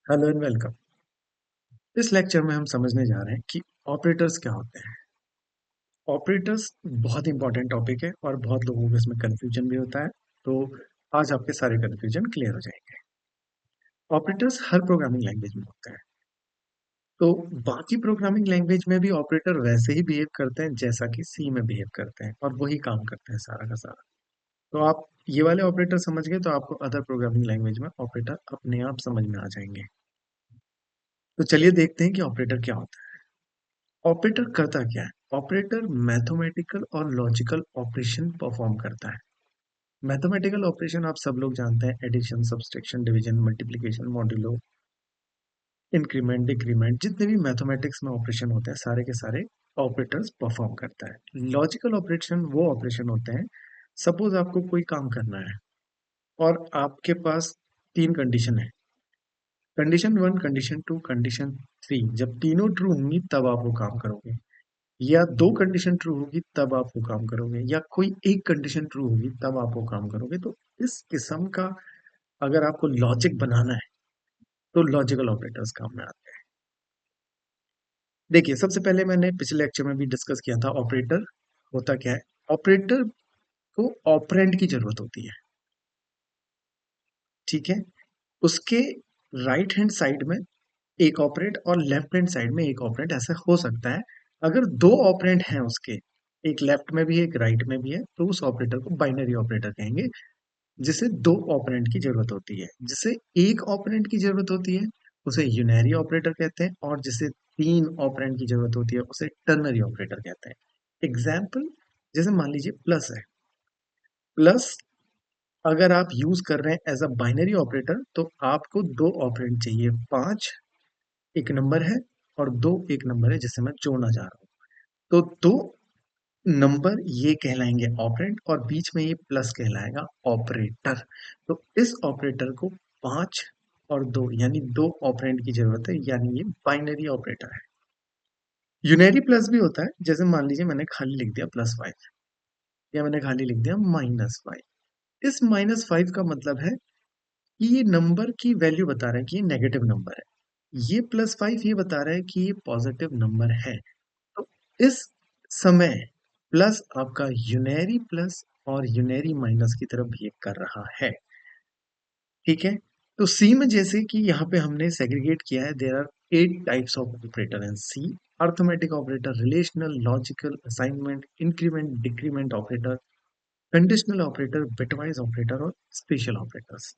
Hello and welcome. इस lecture में हम समझने जा रहे हैं कि ऑपरेटर्स क्या होते हैं। ऑपरेटर्स बहुत इंपॉर्टेंट टॉपिक है और बहुत लोगों को इसमें कंफ्यूजन भी होता है। तो आज आपके सारे कंफ्यूजन क्लियर हो जाएंगे। ऑपरेटर्स हर प्रोग्रामिंग लैंग्वेज में होते हैं। तो बाकी प्रोग्रामिंग लैंग्वेज में भी ऑपरेटर वैसे ही बिहेव करते हैं जैसा कि सी में बिहेव करते हैं और वही काम करते हैं सारा का सारा। तो आप ये वाले ऑपरेटर समझ गए तो आपको अदर प्रोग्रामिंग लैंग्वेज में ऑपरेटर अपने आप समझ में आ जाएंगे। तो चलिए देखते हैं कि ऑपरेटर क्या होता है। ऑपरेटर करता क्या है? ऑपरेटर मैथमेटिकल और लॉजिकल ऑपरेशन परफॉर्म करता है। मैथमेटिकल ऑपरेशन आप सब लोग जानते हैं, addition, subtraction, division, multiplication, modulo, increment, decrement, जितने भी मैथमेटिक्स में ऑपरेशन होते हैं सारे के सारे ऑपरेटर्स परफॉर्म करता है। लॉजिकल ऑपरेशन वो ऑपरेशन होते हैं, सपोज आपको कोई काम करना है और आपके पास तीन कंडीशन है, condition one, condition two, condition three. जब तीनों ट्रू होंगी तब आप वो काम करोगे, या दो कंडीशन ट्रू होगी तब आप वो काम करोगे, या कोई एक कंडीशन ट्रू होगी तब आप वो काम करोगे। तो इस किस्म का अगर आपको लॉजिक बनाना है तो लॉजिकल ऑपरेटर्स काम में आते हैं। देखिए, सबसे पहले मैंने पिछले लेक्चर में भी डिस्कस किया था ऑपरेटर होता क्या है। ऑपरेटर को ऑपरेंड की जरूरत होती है, ठीक है। उसके राइट हैंड साइड में एक ऑपरेंड और लेफ्ट हैंड साइड में एक ऑपरेंड ऐसा हो सकता है। अगर दो ऑपरेंड हैं उसके, एक लेफ्ट में भी है एक राइट में भी है, तो उस ऑपरेटर को बाइनरी ऑपरेटर कहेंगे। जिसे दो ऑपरेंड की जरूरत होती है, जिसे एक ऑपरेंड की जरूरत होती है उसे यूनरी ऑपरेटर कहते हैं, और जिसे तीन ऑपरेंड की जरूरत होती है उसे टर्नरी ऑपरेटर कहते हैं। एग्जाम्पल, जैसे मान लीजिए प्लस है। प्लस अगर आप यूज कर रहे हैं एज अ बाइनरी ऑपरेटर तो आपको दो ऑपरेंड चाहिए, पांच एक नंबर है और दो एक नंबर है जिसे मैं जोड़ना चाह रहा हूँ। तो दो नंबर ये कहलाएंगे ऑपरेंड और बीच में ये प्लस कहलाएगा ऑपरेटर। तो इस ऑपरेटर को पांच और दो यानी दो ऑपरेंड की जरूरत है, यानी ये बाइनरी ऑपरेटर है। यूनरी प्लस भी होता है, जैसे मान लीजिए मैंने खाली लिख दिया +5 या मैंने खाली लिख दिया -5। इस -5 का मतलब है कि ये नंबर की वैल्यू बता रहा है कि ये नेगेटिव नंबर है, ये +5 ये बता रहा है कि ये पॉजिटिव नंबर है। तो इस समय प्लस आपका यूनरी प्लस और यूनरी माइनस की तरफ बिहेव कर रहा है, ठीक है। तो सी में जैसे कि यहाँ पे हमने सेग्रीगेट किया है, there are 8 types of operator in C. Arithmetic operator, relational, logical, assignment, increment, decrement operator, conditional operator, bitwise operator और स्पेशल ऑपरेटर्स।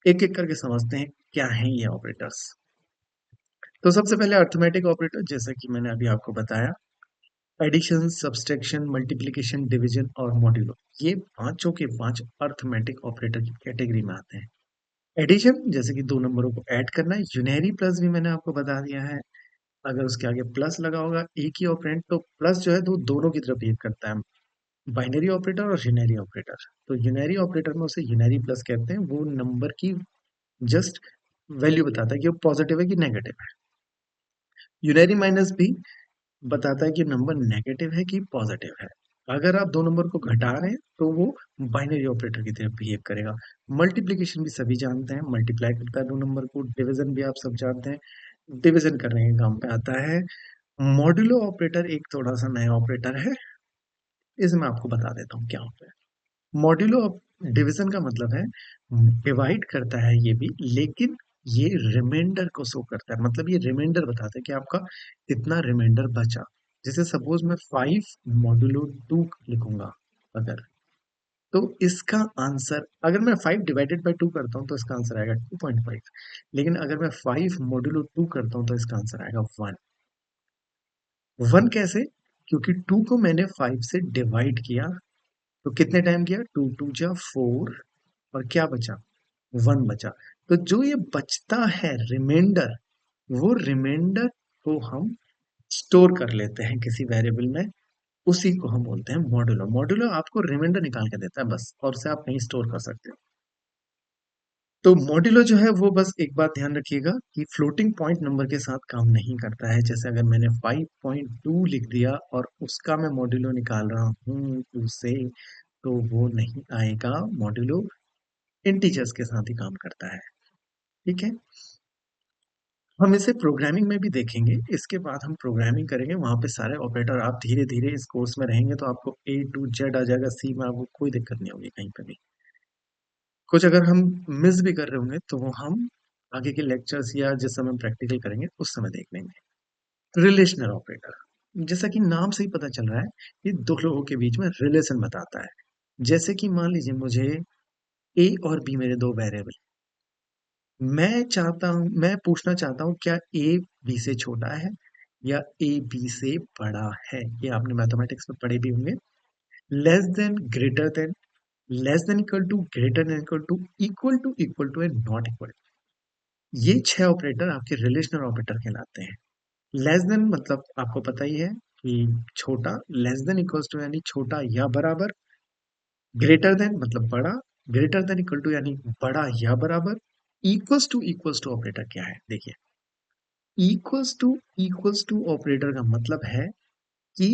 एक एक करके समझते हैं क्या है ये ऑपरेटर्स। तो सबसे पहले अर्थमेटिक ऑपरेटर, जैसा कि मैंने अभी आपको बताया, एडिशन, सब्सट्रैक्शन, मल्टीप्लिकेशन, डिवीजन और मॉड्यूलो, ये पांचों के पांच अर्थमेटिक ऑपरेटर की कैटेगरी में आते हैं। एडिशन, जैसे कि दो नंबरों को ऐड करना है। यूनरी प्लस भी मैंने आपको बता दिया है, अगर उसके आगे प्लस लगा होगा एक ही ऑपरेंड तो प्लस जो है तो दोनों की तरफ बिहेव करता है, बाइनरी ऑपरेटर और यूनरी ऑपरेटर। तो यूनरी ऑपरेटर में उसे यूनरी प्लस कहते हैं, वो नंबर की जस्ट वैल्यू बताता है कि वो पॉजिटिव है कि नेगेटिव है। यूनरी माइनस भी बताता है कि नंबर नेगेटिव है कि पॉजिटिव है। अगर आप दो नंबर को घटा रहे हैं तो वो बाइनरी ऑपरेटर की तरह बिहेव करेगा। मल्टीप्लिकेशन भी सभी जानते हैं, मल्टीप्लाई करता है दो नंबर को। डिवीजन भी आप सब जानते हैं, डिवीजन करने के काम पे आता है। मॉड्यूलो ऑपरेटर एक थोड़ा सा नया ऑपरेटर है, इसे मैं आपको बता देता हूँ क्या होता है। मॉड्यूलो डिवीजन का मतलब है डिवाइड करता है ये भी, लेकिन ये रिमाइंडर को शो करता है, मतलब ये रिमाइंडर बताता है कि आपका कितना रिमाइंडर बचा। जैसे सपोज मैं 5 मॉड्यूलो 2 लिखूंगा, अगर, तो इसका आंसर, अगर मैं 5 डिवाइडेड बाई 2 करता हूँ तो इसका आंसर आएगा 2.5। लेकिन अगर मैं 5 मॉड्यूलो 2 करता हूँ तो इसका आंसर आएगा 1। 1 कैसे? क्योंकि 2 को मैंने 5 से डिवाइड किया, तो कितने टाइम किया, 2 2 जा 4, और क्या बचा, 1 बचा। तो जो ये बचता है रिमाइंडर, वो रिमाइंडर को हम स्टोर कर लेते हैं किसी वेरिएबल में, उसी को हम बोलते हैं मॉड्यूलो। मॉड्यूलो आपको रिमाइंडर निकाल के देता है बस, और उसे आप नहीं स्टोर कर सकते हो। तो मॉड्यूलो जो है वो बस एक बात ध्यान रखिएगा कि फ्लोटिंग पॉइंट नंबर के साथ काम नहीं करता है। जैसे अगर मैंने 5.2 लिख दिया और उसका मैं मॉड्यूलो निकाल रहा हूँ 2 से, तो वो नहीं आएगा। मॉड्यूलो इंटीजर्स के साथ ही काम करता है, ठीक है। हम इसे प्रोग्रामिंग में भी देखेंगे। इसके बाद हम प्रोग्रामिंग करेंगे, वहां पे सारे ऑपरेटर आप धीरे धीरे इस कोर्स में रहेंगे तो आपको ए टू जेड आ जाएगा, सी में आपको कोई दिक्कत नहीं होगी कहीं पे भी। कुछ अगर हम मिस भी कर रहे होंगे तो वो हम आगे के लेक्चर्स या जिस समय हम प्रैक्टिकल करेंगे उस समय देख लेंगे। रिलेशनल ऑपरेटर, जैसा कि नाम से ही पता चल रहा है, ये दो लोगों के बीच में रिलेशन बताता है। जैसे कि मान लीजिए मुझे ए और बी मेरे दो वेरिएबल, मैं पूछना चाहता हूँ क्या ए बी से छोटा है या ए बी से बड़ा है। ये आपने मैथमेटिक्स में पढ़े भी होंगे। Less than, greater than, less than equal to, greater than equal to, equal to and not equal. ये छह ऑपरेटर आपके रिलेशनल ऑपरेटर कहलाते हैं। लेस देन मतलब आपको पता ही है कि छोटा, लेस देन इक्वल्स टू यानी छोटा या बराबर, ग्रेटर देन मतलब बड़ा, ग्रेटर देन इक्वल टू यानी बड़ा या बराबर, इक्वल्स टू ऑपरेटर क्या है देखिए। इक्वल्स टू ऑपरेटर का मतलब है कि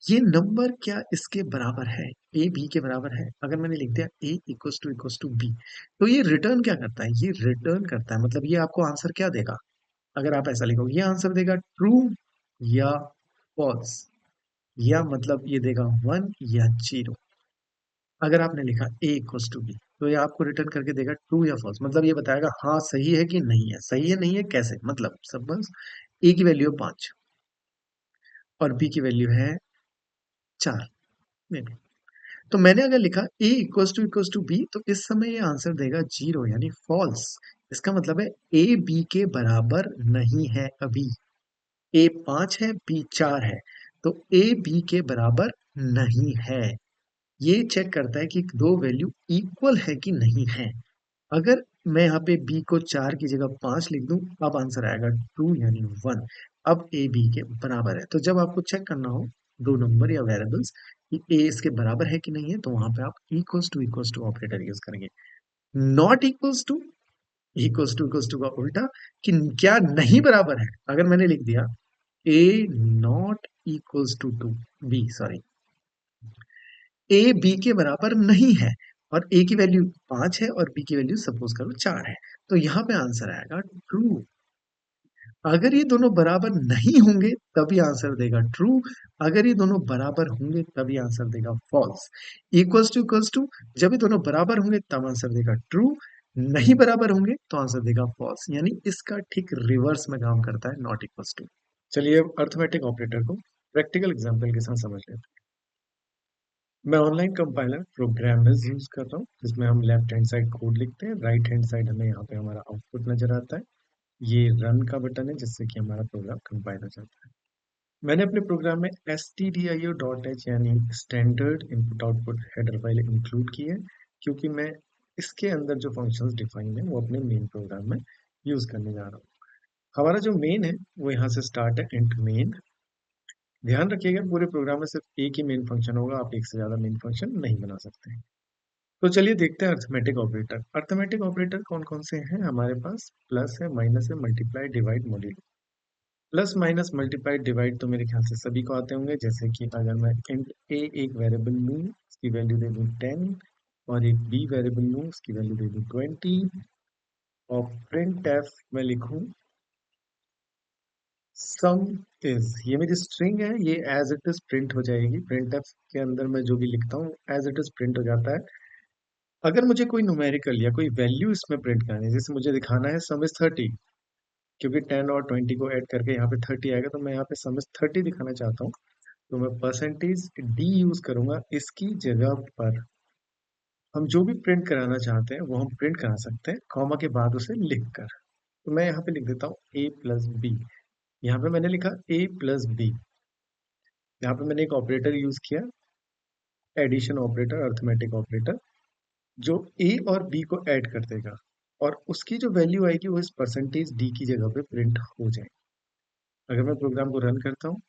ये नंबर क्या इसके बराबर है, ए बी के बराबर है। अगर मैंने लिख दिया ए इक्वल्स टू बी, तो ये रिटर्न क्या करता है, ये रिटर्न करता है, मतलब ये आपको आंसर क्या देगा। अगर आप ऐसा लिखोगे ये आंसर देगा ट्रू या फॉल्स, या मतलब ये देगा वन या जीरो। अगर आपने लिखा ए इक्वल्स टू बी, तो ये आपको रिटर्न करके देगा ट्रू या फॉल्स, मतलब ये बताएगा हाँ सही है कि नहीं है, सही है नहीं है कैसे, मतलब सपोज ए की वैल्यू है 5 और बी की वैल्यू है 4 में भी। तो मैंने अगर लिखा ए इक्वल्स टू बी, तो इस समय ये आंसर देगा जीरो यानी फॉल्स। इसका मतलब है ए बी के बराबर नहीं है अभी। ए 5 है, बी 4 है, तो ए बी के बराबर नहीं है। ये चेक करता है कि दो वैल्यू इक्वल है कि नहीं है। अगर मैं यहाँ पे b को 4 की जगह 5 लिख दूं, अब आंसर आएगा 2 यानी 1। अब a b के बराबर है। तो जब आपको चेक करना हो दो नंबर या वेरिएबल्स कि a इसके बराबर है कि नहीं है, तो वहां पे आप इक्वल्स टू ऑपरेटर यूज करेंगे। नॉट इक्वल्स टू का उल्टा, कि क्या नहीं बराबर है। अगर मैंने लिख दिया a not equals to b, sorry, A B के बराबर नहीं है और ए की वैल्यू 5 है और बी की वैल्यू सपोज करो 4 है, तो यहाँ पे आंसर आएगा ट्रू। अगर ये दोनों बराबर नहीं होंगे तभी आंसर देगा ट्रू, अगर ये दोनों बराबर होंगे तभी आंसर देगा फॉल्स। इक्वल्स टू, जब ये दोनों बराबर होंगे तब आंसर देगा ट्रू, नहीं बराबर होंगे तो आंसर देगा फॉल्स, यानी इसका ठीक रिवर्स में काम करता है नॉट इक्वल्स टू। चलिए अब अर्थमेटिक ऑपरेटर को प्रैक्टिकल एग्जांपल के साथ समझ लेते हैं। मैं ऑनलाइन कंपाइलर प्रोग्रामर्स यूज कर रहा हूँ, जिसमें हम लेफ्ट हैंड साइड कोड लिखते हैं, राइट हैंड साइड हमें यहाँ पे हमारा आउटपुट नजर आता है। ये रन का बटन है जिससे कि हमारा प्रोग्राम कंपाइल हो जाता है। मैंने अपने प्रोग्राम में stdio.h यानी standard input output header file include की है, क्योंकि मैं इसके अंदर जो फंक्शंस डिफाइन है वो अपने मेन प्रोग्राम में यूज करने जा रहा हूँ। हमारा जो मेन है वो यहाँ से स्टार्ट है इंट मेन। ध्यान रखिएगा पूरे प्रोग्राम में सिर्फ एक ही मेन फंक्शन होगा, आप एक से ज्यादा मेन फंक्शन नहीं बना सकते। तो चलिए देखते हैं अर्थमेटिक ऑपरेटर। अर्थमेटिक ऑपरेटर कौन कौन से हैं हमारे पास। प्लस है, माइनस है, multiply, divide, module. Plus minus multiply divide तो मेरे ख्याल से सभी को आते होंगे। जैसे कि अगर मैं इंट ए एक वेरिएबल लूँ, उसकी वैल्यू दे दूँ 10 और एक बी वेरिएबल लूँ, उसकी वैल्यू दे दूँ 20 और प्रिंट एफ में लिखूँ सम इज, ये मेरी स्ट्रिंग है, ये एज इट इज प्रिंट हो जाएगी। प्रिंट एफ के अंदर मैं जो भी लिखता हूँ एज इट इज प्रिंट हो जाता है। अगर मुझे कोई न्यूमेरिकल या कोई वैल्यू इसमें प्रिंट करनी है, जैसे मुझे दिखाना है सम इज 30, क्योंकि 10 और 20 को ऐड करके यहाँ पे 30 आएगा, तो मैं यहाँ पे सम इज 30 दिखाना चाहता हूँ, तो मैं परसेंटेज डी यूज करूंगा। इसकी जगह पर हम जो भी प्रिंट कराना चाहते हैं वो हम प्रिंट करा सकते हैं कॉमा के बाद उसे लिख कर। तो मैं यहाँ पे लिख देता हूँ ए प्लस बी। यहाँ पे मैंने लिखा ए प्लस बी। यहाँ पे मैंने एक ऑपरेटर यूज किया, एडिशन ऑपरेटर, अर्थमेटिक ऑपरेटर, जो ए और बी को ऐड कर देगा और उसकी जो वैल्यू आएगी वो इस परसेंटेज डी की जगह पे प्रिंट हो जाए। अगर मैं प्रोग्राम को रन करता हूँ,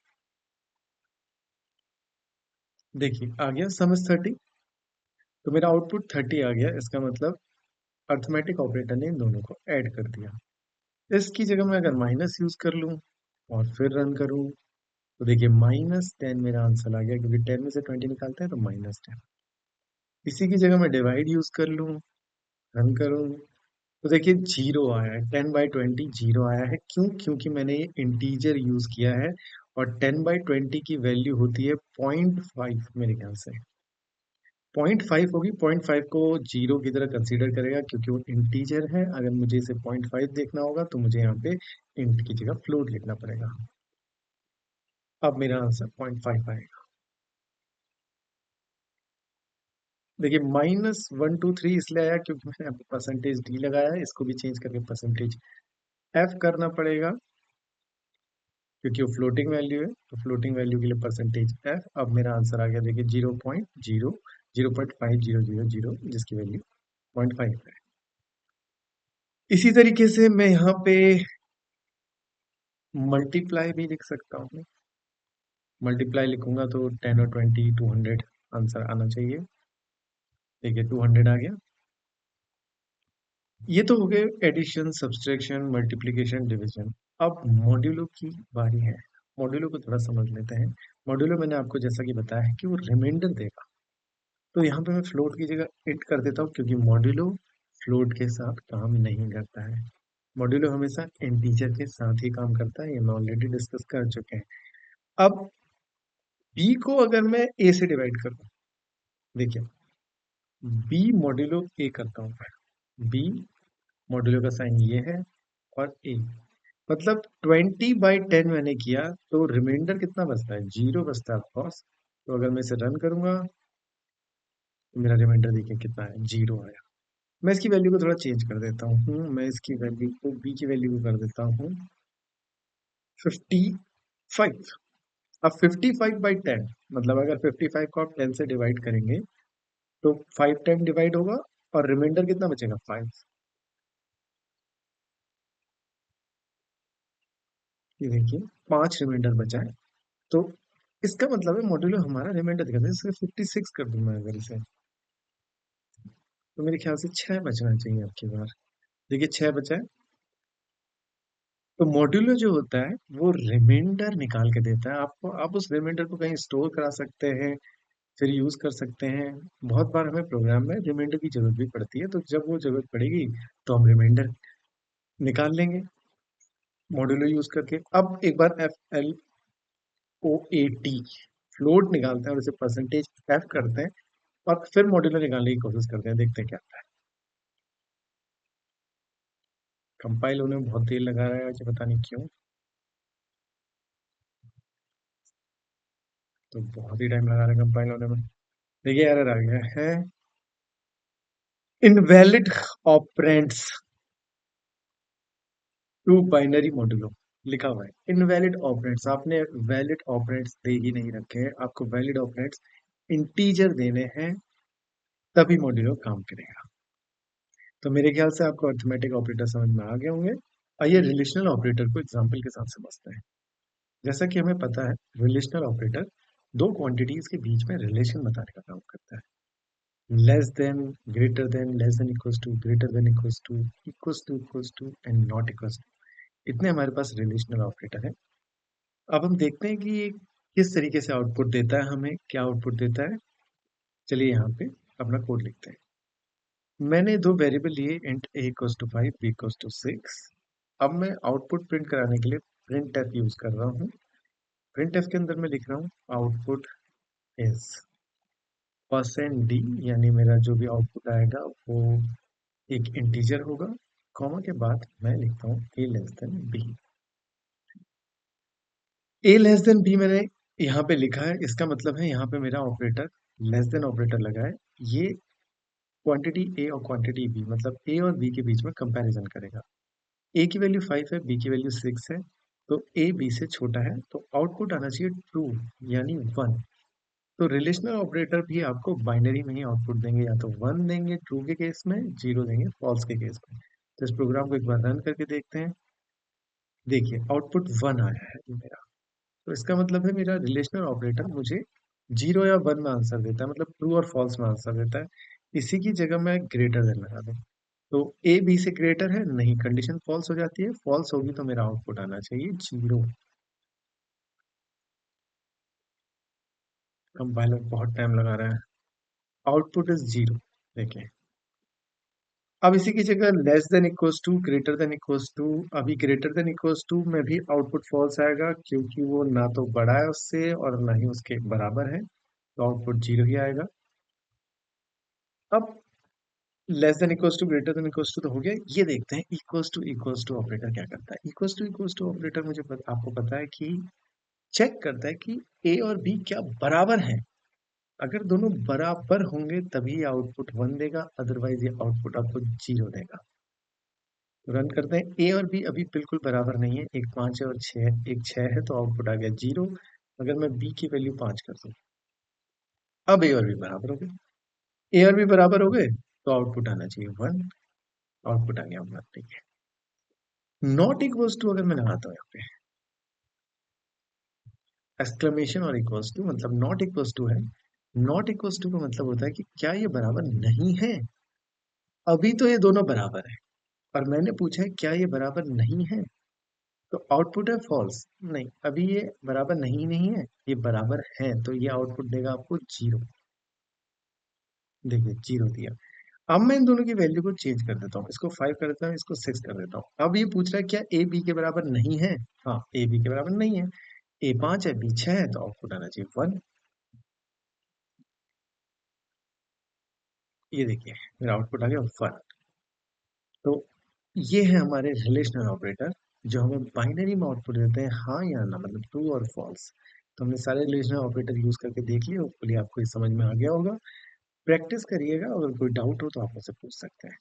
देखिए आ गया सम इज 30, तो मेरा आउटपुट 30 आ गया। इसका मतलब अर्थमेटिक ऑपरेटर ने इन दोनों को ऐड कर दिया। इसकी जगह मैं अगर माइनस यूज कर लूँ और फिर रन करूँ, तो देखिए -10 मेरा आंसर आ गया, क्योंकि 10 में से 20 निकालते हैं तो -10। इसी की जगह मैं डिवाइड यूज कर लूँ, रन करूँ, तो देखिए जीरो आया है, 10/20 जीरो आया है। क्यों? क्योंकि मैंने ये इंटीजर यूज किया है, और 10/20 की वैल्यू होती है 0.5 मेरे ख्याल से। 0.5 होगी, 0.5 को जीरो की तरह कंसीडर करेगा क्योंकि वो इंटीजर है। अगर मुझे इसे 0.5 देखना होगा तो मुझे यहाँ पे इंट की जगह फ्लोट लिखना पड़ेगा। अब मेरा आंसर 0.5 आएगा। देखिए -1 2 3 इसलिए आया क्योंकि मैंने अभी परसेंटेज डी लगाया है, इसको भी चेंज करके परसेंटेज एफ करना पड़ेगा क्योंकि वो फ्लोटिंग वैल्यू है। तो फ्लोटिंग वैल्यू के लिए परसेंटेज एफ। अब मेरा आंसर आ गया, देखिए 0.50 जिसकी वैल्यू 0.5 है। इसी तरीके से मैं यहाँ पे मल्टीप्लाई भी लिख सकता हूँ। मल्टीप्लाई लिखूंगा तो 10 और 20 200 आंसर आना चाहिए। देखिए 200 आ गया। ये तो हो गए एडिशन, सब्सट्रैक्शन, मल्टीप्लिकेशन, डिवीजन। अब मॉड्यूलो की बारी है। मॉड्यूलो को थोड़ा समझ लेते हैं। मॉड्यूलो मैंने आपको जैसा कि बताया है कि वो रिमाइंडर देगा। तो यहाँ पे मैं फ्लोट की जगह इंट कर देता हूँ क्योंकि मॉड्यूलो फ्लोट के साथ काम नहीं करता है। मॉड्यूलो हमेशा इंटीजर के साथ ही काम करता है, ये मैं ऑलरेडी डिस्कस कर चुके हैं। अब बी को अगर मैं ए से डिवाइड करूँ, देखिए बी मॉड्यूलो ए करता हूँ मैं। बी मॉड्यूलो का साइन ये है, और ए मतलब 20/10 मैंने किया तो रिमाइंडर कितना बचता है? जीरो बचता है ऑफकोर्स। तो अगर मैं इसे रन करूंगा तो मेरा रिमाइंडर देखिए कितना है, जीरो आया। मैं इसकी वैल्यू को थोड़ा चेंज कर देता हूँ। मैं इसकी वैल्यू को बी की वैल्यू को कर देता हूँ 55। अब 55/10 मतलब अगर 55 को आप 10 से डिवाइड करेंगे तो 5 टाइम डिवाइड होगा, और रिमाइंडर कितना बचेगा? 5। ये देखिए 5 रिमाइंडर बचा है। तो इसका मतलब है मॉड्यूलो हमारा रिमाइंडर दिखाता है। इसे 56 कर दूं मैं अगर इसे, तो मेरे ख्याल से 6 बचना चाहिए आपकी बार। देखिए 6 बचा है। तो मॉड्यूलो जो होता है वो रिमाइंडर निकाल के देता है आपको। आप उस रिमाइंडर को कहीं स्टोर करा सकते हैं, फिर यूज कर सकते हैं। बहुत बार हमें प्रोग्राम में रिमाइंडर की जरूरत भी पड़ती है, तो जब वो जरूरत पड़ेगी तो हम रिमाइंडर निकाल लेंगे मॉड्यूलो यूज करके। अब एक बार FLOAT फ्लोट निकालते हैं और उसे परसेंटेज एफ करते हैं, और फिर मॉड्यूलो निकालने की कोशिश करते हैं, देखते हैं क्या आता है। कंपाइल होने में बहुत देर लगा रहा है आज, पता नहीं क्यों। तो बहुत ही टाइम लगा रहा है कंपाइल होने में। देखिए एरर आ गया है, invalid operands to binary modulo लिखा हुआ है। इनवैलिड ऑपरेंड्स, आपने वैलिड ऑपरेंड्स दे ही नहीं रखे हैं। आपको वैलिड ऑपरेंड्स इंटीजर देने हैं, तभी मॉड्यूलो काम करेगा। तो मेरे ख्याल से आपको अरिथमेटिक ऑपरेटर समझ में आ गए होंगे। आइए रिलेशनल ऑपरेटर को एग्जांपल के साथ समझते हैं। जैसा कि हमें पता है, रिलेशनल ऑपरेटर दो क्वांटिटीज के बीच में रिलेशन बताने का काम करता है। Less than, greater than, less than equals to, greater than equals to, equals to and not equals to. इतने हमारे पास रिलेशनल ऑपरेटर है। अब हम देखते हैं कि ये किस तरीके से आउटपुट देता है, हमें क्या आउटपुट देता है। चलिए यहाँ पे अपना कोड लिखते हैं। मैंने दो वेरिएबल लिए, int a equals to 5, b equals to 6। अब मैं आउटपुट प्रिंट कराने के लिए प्रिंट एफ यूज कर रहा हूँ। प्रिंट एफ के अंदर मैं लिख रहा हूँ आउटपुट इज %d, यानी मेरा जो भी आउटपुट आएगा वो एक इंटीजर होगा। कॉमा के बाद मैं लिखता हूँ a less than b। a less than b मैंने यहाँ पे लिखा है, इसका मतलब है यहाँ पे मेरा ऑपरेटर लेस देन ऑपरेटर लगा है। ये क्वांटिटी a और क्वांटिटी b, मतलब a और b के बीच में कंपैरिजन करेगा। a की वैल्यू 5 है, b की वैल्यू 6 है, तो a b से छोटा है, तो आउटपुट आना चाहिए ट्रू, यानी 1। तो रिलेशनल ऑपरेटर भी आपको बाइनरी में ही आउटपुट देंगे, या तो 1 देंगे ट्रू के केस में, 0 देंगे फॉल्स के केस में। तो इस प्रोग्राम को एक बार रन करके देखते हैं। देखिए आउटपुट 1 आया है मेरा। तो इसका मतलब है मेरा रिलेशनल ऑपरेटर मुझे 0 या 1 में आंसर देता है, मतलब ट्रू और फॉल्स में आंसर देता है। इसी की जगह मैं ग्रेटर देन लगा दूं, तो ए बी से ग्रेटर है नहीं, कंडीशन फॉल्स हो जाती है। फॉल्स होगी तो मेरा आउटपुट आना चाहिए 0। कंपाइलर बहुत टाइम लगा रहा है। Output is 0। देखें अब इसी की जगह less than equals to, greater than equals to, अभी ग्रेटर देन इक्वल्स टू में भी आउटपुट फॉल्स आएगा क्योंकि वो ना तो बड़ा है उससे और ना ही उसके बराबर है, तो आउटपुट जीरो ही आएगा। अब less than equals to, greater than equals to तो हो गया। ये देखते हैं इक्वल्स टू ऑपरेटर क्या करता है। इक्वल्स टू ऑपरेटर आपको पता है कि चेक करता है कि ए और बी क्या बराबर हैं। अगर दोनों बराबर होंगे तभी आउटपुट वन देगा, अदरवाइज ये आउटपुट आपको जीरो देगा। तो रन करते हैं। ए और बी अभी बिल्कुल बराबर नहीं है, एक 5 है और 6, एक 6 है, तो आउटपुट आ गया जीरो। अगर मैं बी की वैल्यू 5 कर दूं, अब ए और बी बराबर हो गए। ए और बी बराबर हो गए तो आउटपुट आना चाहिए वन, आउटपुट आ गया वन। ठीक है। नॉट इक्वल्स टू अगर मैं लगाता हूँ यहाँ पे एक्सक्लेमेशन और इक्वल्स टू, मतलब नॉट इक्वल्स टू है। नॉट इक्वल्स टू का मतलब होता है कि क्या ये बराबर नहीं है। अभी तो ये दोनों बराबर है और मैंने पूछा है क्या ये बराबर नहीं है, तो आउटपुट है फॉल्स। नहीं, अभी ये बराबर नहीं नहीं है, ये बराबर है, तो ये आउटपुट देगा आपको जीरो। देखिए जीरो दिया। अब मैं इन दोनों की वैल्यू को चेंज कर देता हूँ, इसको 5 कर देता हूँ, इसको 6 कर देता हूँ। अब ये पूछ रहा है क्या ए बी के बराबर नहीं है। हाँ, ए बी के बराबर नहीं है। ए 5 है, बी 6 है, तो आउटपुट आना चाहिए वन। ये देखिए मेरा आउटपुट आ गया वन। तो ये है हमारे रिलेशनल ऑपरेटर जो हमें बाइनरी में आउटपुट देते हैं हाँ या ना, मतलब ट्रू और फॉल्स। तो हमने सारे रिलेशनल ऑपरेटर यूज करके देख लिए, होपफुली आपको ये समझ में आ गया होगा। प्रैक्टिस करिएगा, अगर कोई डाउट हो तो आप मुझसे पूछ सकते हैं।